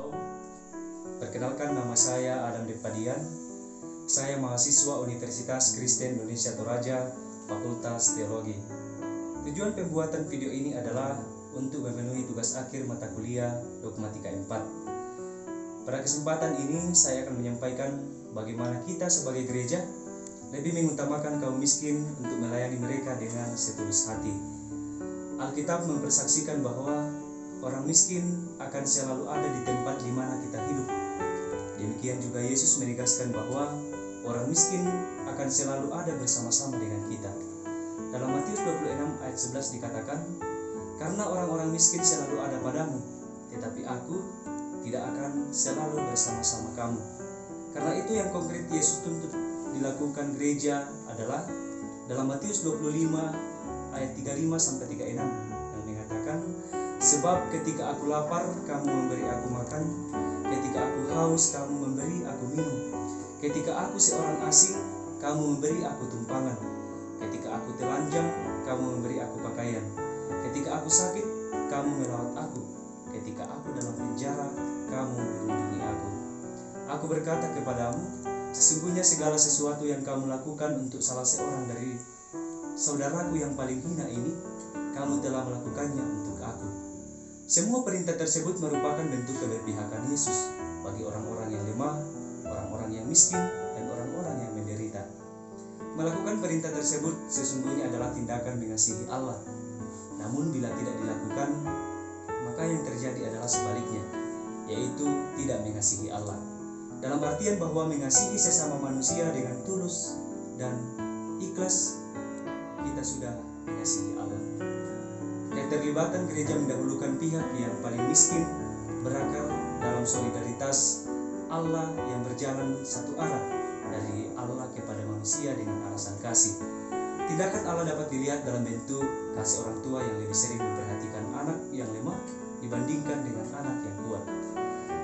Shalom. Perkenalkan, nama saya Adam Depadian. Saya mahasiswa Universitas Kristen Indonesia Toraja, Fakultas Teologi. Tujuan pembuatan video ini adalah untuk memenuhi tugas akhir mata kuliah Dogmatika 4. Pada kesempatan ini saya akan menyampaikan bagaimana kita sebagai gereja lebih mengutamakan kaum miskin untuk melayani mereka dengan setulus hati. Alkitab mempersaksikan bahwa orang miskin akan selalu ada di tempat di mana kita hidup. Demikian juga Yesus menegaskan bahwa orang miskin akan selalu ada bersama-sama dengan kita. Dalam Matius 26 ayat 11 dikatakan, "Karena orang-orang miskin selalu ada padamu, tetapi aku tidak akan selalu bersama-sama kamu." Karena itu yang konkret Yesus tuntut dilakukan gereja adalah dalam Matius 25 ayat 35 sampai 36 yang mengatakan, "Sebab ketika aku lapar, kamu memberi aku makan, ketika aku haus, kamu memberi aku minum, ketika aku seorang asing, kamu memberi aku tumpangan, ketika aku telanjang, kamu memberi aku pakaian, ketika aku sakit, kamu merawat aku, ketika aku dalam penjara, kamu melindungi aku. Aku berkata kepadamu, sesungguhnya segala sesuatu yang kamu lakukan untuk salah seorang dari saudaraku yang paling hina ini, kamu telah melakukannya untuk aku." Semua perintah tersebut merupakan bentuk keberpihakan Yesus bagi orang-orang yang lemah, orang-orang yang miskin, dan orang-orang yang menderita. Melakukan perintah tersebut sesungguhnya adalah tindakan mengasihi Allah. Namun bila tidak dilakukan, maka yang terjadi adalah sebaliknya, yaitu tidak mengasihi Allah. Dalam artian bahwa mengasihi sesama manusia dengan tulus dan ikhlas, kita sudah mengasihi Allah. Keterlibatan gereja mendahulukan pihak yang paling miskin berakar dalam solidaritas Allah yang berjalan satu arah dari Allah kepada manusia dengan alasan kasih. Tindakan Allah dapat dilihat dalam bentuk kasih orang tua yang lebih sering memperhatikan anak yang lemah dibandingkan dengan anak yang kuat.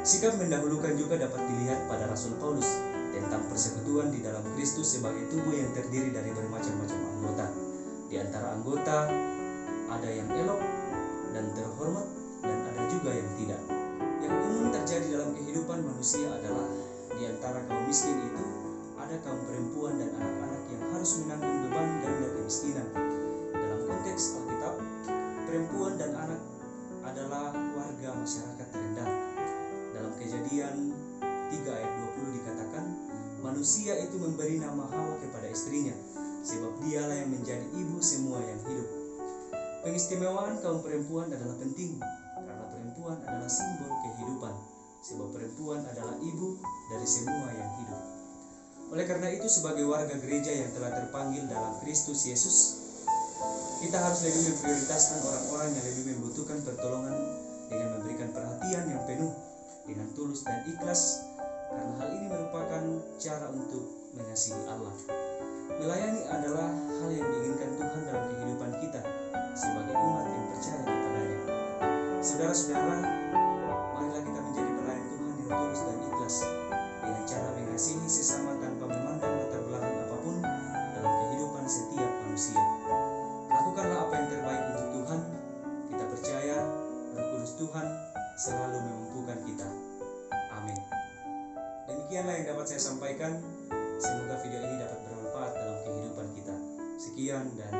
Sikap mendahulukan juga dapat dilihat pada Rasul Paulus tentang persekutuan di dalam Kristus sebagai tubuh yang terdiri dari bermacam-macam anggota. Di antara anggota ada yang elok dan terhormat, dan ada juga yang tidak. Yang umum terjadi dalam kehidupan manusia adalah di antara kaum miskin itu ada kaum perempuan dan anak-anak yang harus menanggung beban ganda kemiskinan. Dalam konteks Alkitab, perempuan dan anak adalah warga masyarakat terendah. Dalam Kejadian 3 ayat 20 dikatakan, manusia itu memberi nama Hawa kepada istrinya, sebab dialah yang menjadi ibu semua yang hidup. Pengistimewaan kaum perempuan adalah penting, karena perempuan adalah simbol kehidupan, sebab perempuan adalah ibu dari semua yang hidup. Oleh karena itu, sebagai warga gereja yang telah terpanggil dalam Kristus Yesus, kita harus lebih memprioritaskan orang-orang yang lebih membutuhkan pertolongan dengan memberikan perhatian yang penuh, dengan tulus dan ikhlas, karena hal ini merupakan cara untuk mengasihi Allah. Melayani adalah hal yang diinginkan Tuhan dalam kehidupan kita sebagai umat yang percaya kepada-Nya. Saudara-saudara, marilah kita menjadi pelayan Tuhan yang tulus dan ikhlas dengan cara mengasihi sesama tanpa memandang latar belakang apapun dalam kehidupan setiap manusia. Lakukanlah apa yang terbaik untuk Tuhan. Kita percaya Roh Kudus Tuhan selalu memampukan kita. Amin. Demikianlah yang dapat saya sampaikan. Semoga video ini dapat bermanfaat dalam kehidupan kita. Sekian dan